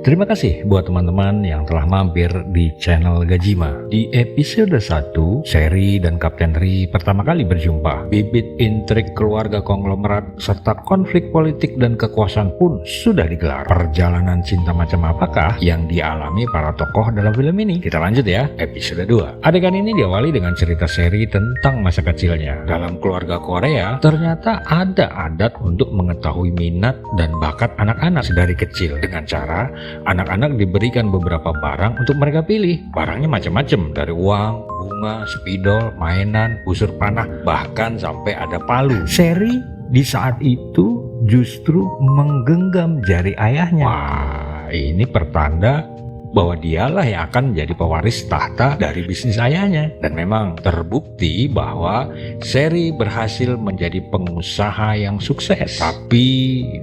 Terima kasih buat teman-teman yang telah mampir di channel Gajima. Di episode 1, Sherry dan Kapten Ri pertama kali berjumpa. Bibit intrik keluarga konglomerat serta konflik politik dan kekuasaan pun sudah digelar. Perjalanan cinta macam apakah yang dialami para tokoh dalam film ini? Kita lanjut ya, episode 2. Adegan ini diawali dengan cerita Sherry tentang masa kecilnya. Dalam keluarga Korea, ternyata ada adat untuk mengetahui minat dan bakat anak-anak sedari kecil dengan cara anak-anak diberikan beberapa barang untuk mereka pilih. Barangnya macam-macam, dari uang, bunga, spidol, mainan, busur panah, bahkan sampai ada palu. Sherry di saat itu justru menggenggam jari ayahnya. Wah, ini pertanda bahwa dialah yang akan menjadi pewaris tahta dari bisnis ayahnya. Dan memang terbukti bahwa Sherry berhasil menjadi pengusaha yang sukses. Tapi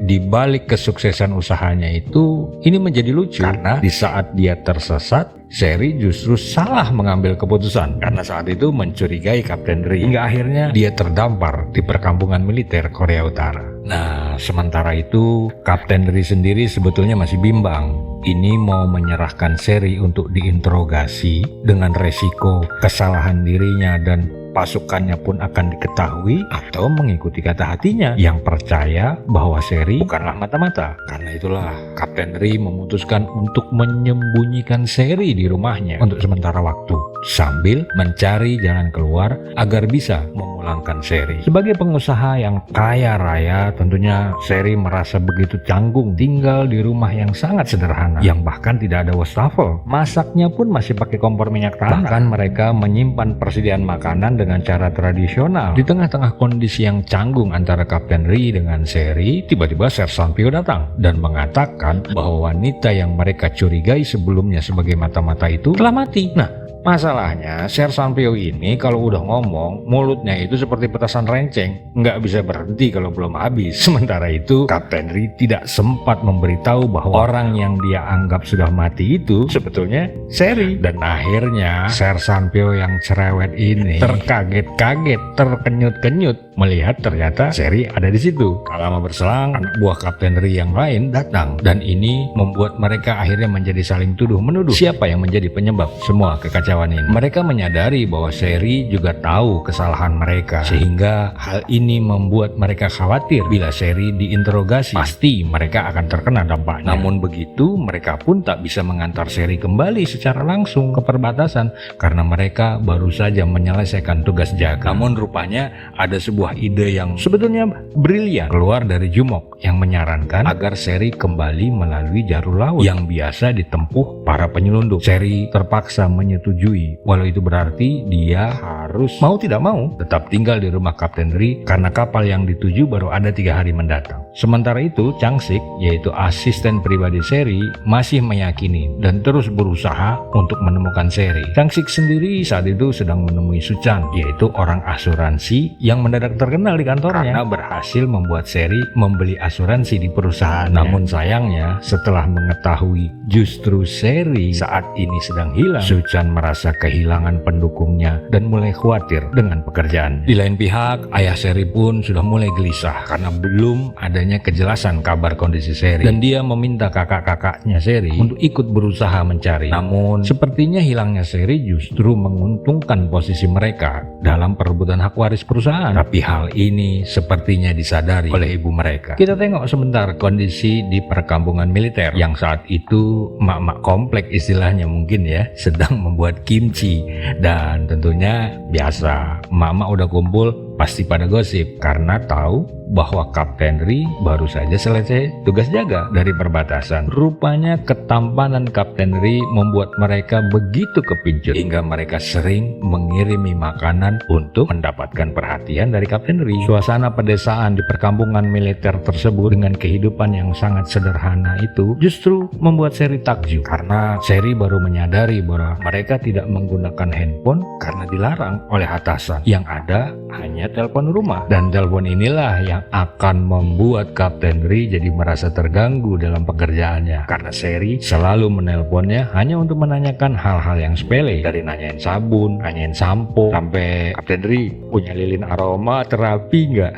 di balik kesuksesan usahanya itu, ini menjadi lucu karena di saat dia tersesat, Sherry justru salah mengambil keputusan karena saat itu mencurigai Kapten Ri, hingga akhirnya dia terdampar di perkampungan militer Korea Utara. Nah, sementara itu Kapten Ri sendiri sebetulnya masih bimbang. Ini mau menyerahkan Sherry untuk diinterogasi dengan resiko kesalahan dirinya dan pasukannya pun akan diketahui, atau mengikuti kata hatinya yang percaya bahwa Sherry bukanlah mata-mata. Karena itulah Kapten Ri memutuskan untuk menyembunyikan Sherry di rumahnya untuk sementara waktu sambil mencari jalan keluar agar bisa memulangkan Sherry. Sebagai pengusaha yang kaya raya, tentunya Sherry merasa begitu canggung tinggal di rumah yang sangat sederhana, yang bahkan tidak ada wastafel. Masaknya pun masih pakai kompor minyak tanah. Bahkan mereka menyimpan persediaan makanan dengan cara tradisional. Di tengah-tengah kondisi yang canggung antara Kapten Ri dengan Sherry, tiba-tiba Sersan Pyo datang dan mengatakan bahwa wanita yang mereka curigai sebelumnya sebagai mata-mata itu telah mati. Nah, masalahnya Sersan Pyo ini kalau udah ngomong, mulutnya itu seperti petasan renceng, nggak bisa berhenti kalau belum habis. Sementara itu Kapten Ri tidak sempat memberitahu bahwa orang yang dia anggap sudah mati itu sebetulnya Sherry. Dan akhirnya Sersan Pyo yang cerewet ini terkaget-kaget, terkenyut-kenyut melihat ternyata Sherry ada di situ. Tak lama berselang, anak buah Kapten Ri yang lain datang, dan ini membuat mereka akhirnya menjadi saling tuduh-menuduh siapa yang menjadi penyebab semua kekacauan ini. Mereka menyadari bahwa Sherry juga tahu kesalahan mereka, sehingga hal ini membuat mereka khawatir bila Sherry diinterogasi, pasti mereka akan terkena dampaknya. Namun begitu, mereka pun tak bisa mengantar Sherry kembali secara langsung ke perbatasan karena mereka baru saja menyelesaikan tugas jaga. Namun rupanya ada sebuah ide yang sebetulnya brilian keluar dari Jumok yang menyarankan agar Sherry kembali melalui jalur laut yang biasa ditempuh para penyelundup. Sherry terpaksa menyetujui, walau itu berarti dia harus mau tidak mau tetap tinggal di rumah Kapten Ri karena kapal yang dituju baru ada 3 hari mendatang. Sementara itu Changsik, yaitu asisten pribadi Sherry, masih meyakini dan terus berusaha untuk menemukan Sherry. Changsik sendiri saat itu sedang menemui Suchan, yaitu orang asuransi yang mendadak terkenal di kantornya karena berhasil membuat Sherry membeli asuransi di perusahaan. Namun sayangnya setelah mengetahui justru Sherry saat ini sedang hilang, Suchan merasa kehilangan pendukungnya dan mulai khawatir dengan pekerjaan. Di lain pihak, ayah Sherry pun sudah mulai gelisah karena belum adanya kejelasan kabar kondisi Sherry, dan dia meminta kakak-kakaknya Sherry untuk ikut berusaha mencari. Namun sepertinya hilangnya Sherry justru menguntungkan posisi mereka dalam perebutan hak waris perusahaan. Tapi hal ini sepertinya disadari oleh ibu mereka. Kita tengok sebentar kondisi di perkampungan militer yang saat itu mak-mak komplek istilahnya mungkin ya, sedang membuat kimchi. Dan tentunya biasa, mak-mak udah kumpul pasti pada gosip karena tahu bahwa Kapten Ri baru saja selesai tugas jaga dari perbatasan. Rupanya ketampanan Kapten Ri membuat mereka begitu kepincut hingga mereka sering mengirimi makanan untuk mendapatkan perhatian dari Kapten Ri. Suasana pedesaan di perkampungan militer tersebut dengan kehidupan yang sangat sederhana itu justru membuat Sherry takjub karena Sherry baru menyadari bahwa mereka tidak menggunakan handphone karena dilarang oleh atasan. Yang ada hanya telepon rumah, dan telepon inilah yang akan membuat Kapten Ri jadi merasa terganggu dalam pekerjaannya karena Sherry selalu menelponnya hanya untuk menanyakan hal-hal yang sepele, dari nanyain sabun, nanyain sampo, sampai Kapten Ri punya lilin aroma terapi nggak.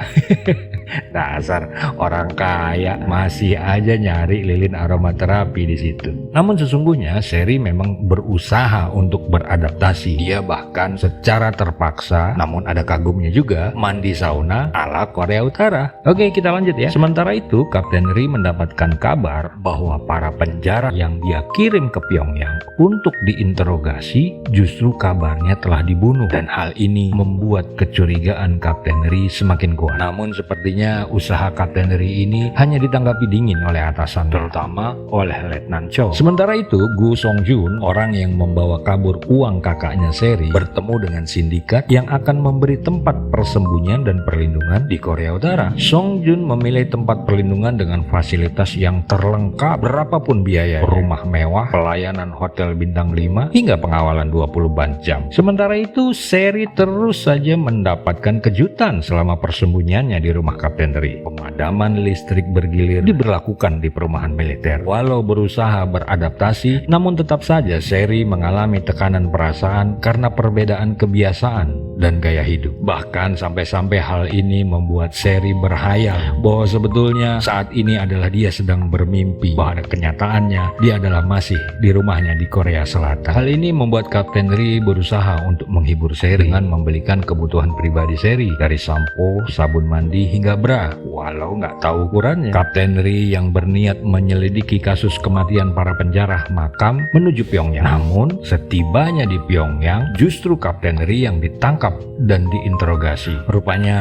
Dasar orang kaya masih aja nyari lilin aromaterapi di situ. Namun sesungguhnya Sherry memang berusaha untuk beradaptasi. Dia bahkan secara terpaksa, namun ada kagumnya juga, mandi sauna ala Korea Utara. Oke, kita lanjut ya. Sementara itu, Kapten Ri mendapatkan kabar bahwa para penjara yang dia kirim ke Pyongyang untuk diinterogasi justru kabarnya telah dibunuh, dan hal ini membuat kecurigaan Kapten Ri semakin kuat. Namun sepertinya usaha Kapten Ri ini hanya ditanggapi dingin oleh atasan, terutama oleh Letnan Cho. Sementara itu, Gu Songjun, orang yang membawa kabur uang kakaknya Sherry, bertemu dengan sindikat yang akan memberi tempat persembunyian dan perlindungan di Korea Utara. Songjun memilih tempat perlindungan dengan fasilitas yang terlengkap, berapapun biaya, rumah mewah, pelayanan hotel bintang 5, hingga pengawalan 24 jam. Sementara itu, Sherry terus saja mendapatkan kejutan selama persembunyiannya di rumah Kapten Ri. Pemadaman listrik bergilir diberlakukan di perumahan militer. Walau berusaha beradaptasi, namun tetap saja Sherry mengalami tekanan perasaan karena perbedaan kebiasaan dan gaya hidup. Bahkan sampai-sampai hal ini membuat Sherry berhayal bahwa sebetulnya saat ini adalah dia sedang bermimpi, bahwa kenyataannya dia adalah masih di rumahnya di Korea Selatan. Hal ini membuat Kapten Ri berusaha untuk menghibur Sherry dengan membelikan kebutuhan pribadi Sherry, dari sampo, sabun mandi, hingga bra. Walau nggak tahu ukurannya, Kapten Ri yang berniat menyelidiki kasus kematian para penjara makam menuju Pyongyang. Namun setibanya di Pyongyang, justru Kapten Ri yang ditangkap dan diinterogasi. Rupanya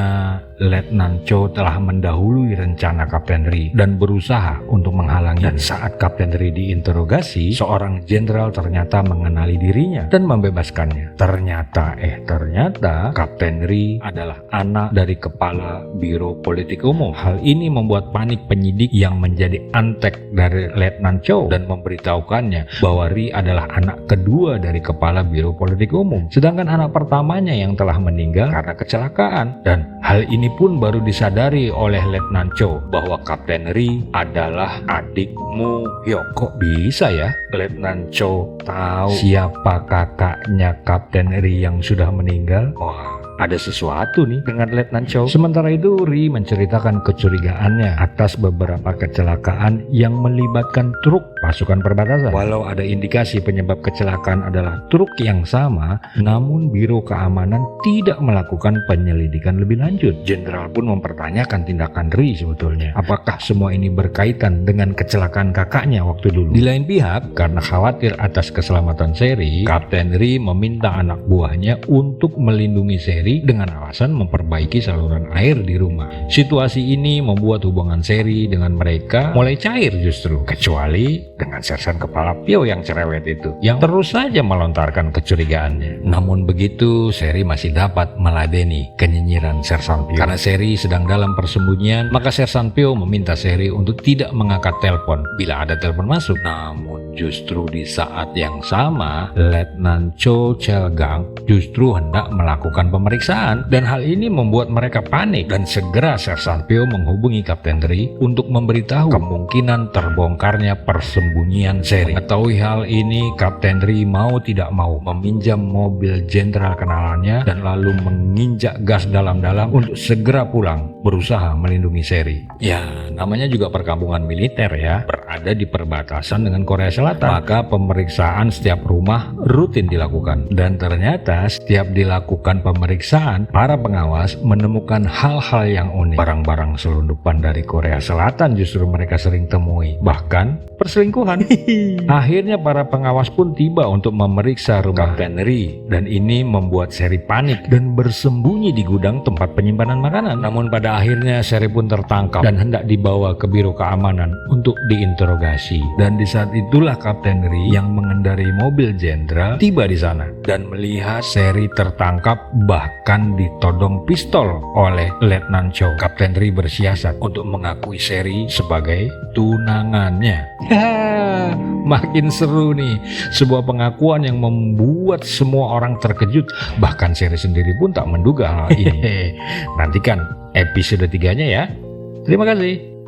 Letnan Cho telah mendahului rencana Kapten Ri dan berusaha untuk menghalangi. Dan saat Kapten Ri diinterogasi, seorang jenderal ternyata mengenali dirinya dan membebaskannya. Ternyata Kapten Ri adalah anak dari kepala Biro Politik Umum. Hal ini membuat panik penyidik yang menjadi antek dari Letnan Cho dan memberitahukannya bahwa Ri adalah anak kedua dari kepala Biro Politik Umum, sedangkan anak pertamanya yang telah meninggal karena kecelakaan. Dan hal ini pun baru disadari oleh Letnan Cho bahwa Kapten Ri adalah adik Mu Hyuk. Kok bisa ya Letnan Cho tahu siapa kakaknya Kapten Ri yang sudah meninggal? Wah, ada sesuatu nih dengan Letnan Cho. Sementara itu, Ri menceritakan kecurigaannya atas beberapa kecelakaan yang melibatkan truk pasukan perbatasan. Walau ada indikasi penyebab kecelakaan adalah truk yang sama, namun Biro Keamanan tidak melakukan penyelidikan lebih lanjut. Jenderal pun mempertanyakan tindakan Ri sebetulnya. Apakah semua ini berkaitan dengan kecelakaan kakaknya waktu dulu? Di lain pihak, karena khawatir atas keselamatan Sherry, Kapten Ri meminta anak buahnya untuk melindungi Sherry dengan alasan memperbaiki saluran air di rumah. Situasi ini membuat hubungan Sherry dengan mereka mulai cair justru, kecuali dengan sersan kepala Pio yang cerewet itu, yang terus saja melontarkan kecurigaannya. Namun begitu, Sherry masih dapat meladeni kenyinyiran sersan Pio. Karena Sherry sedang dalam persembunyian, maka sersan Pio meminta Sherry untuk tidak mengangkat telepon bila ada telepon masuk. Namun justru di saat yang sama, Letnan Cho Chelgang justru hendak melakukan pemeriksaan, dan hal ini membuat mereka panik dan segera sersan Pio menghubungi Kapten Ri untuk memberitahu kemungkinan terbongkarnya persembunyian Sherry. Mengetahui hal ini, Kapten Ri mau tidak mau meminjam mobil jenderal kenalannya dan lalu menginjak gas dalam-dalam untuk segera pulang berusaha melindungi Sherry. Ya, namanya juga perkampungan militer ya, berada di perbatasan dengan Korea Selatan, maka pemeriksaan setiap rumah rutin dilakukan. Dan ternyata setiap dilakukan pemeriksaan, para pengawas menemukan hal-hal yang unik. Barang-barang selundupan dari Korea Selatan justru mereka sering temui, bahkan perselingkuhan. Akhirnya para pengawas pun tiba untuk memeriksa rumah Kapten Ri, dan ini membuat Sherry panik dan bersembunyi di gudang tempat penyimpanan makanan. Namun pada akhirnya Sherry pun tertangkap dan hendak dibawa ke Biro Keamanan untuk diinterogasi. Dan di saat itulah Kapten Ri yang mengendarai mobil jenderal tiba di sana dan melihat Sherry tertangkap, bahkan ditodong pistol oleh Letnan Cho. Kapten Ri bersiasat untuk mengakui Sherry sebagai tunangannya. Makin seru nih, sebuah pengakuan yang membuat semua orang terkejut, bahkan Sherry sendiri pun tak menduga hal ini. Nantikan episode 3-nya ya. Terima kasih.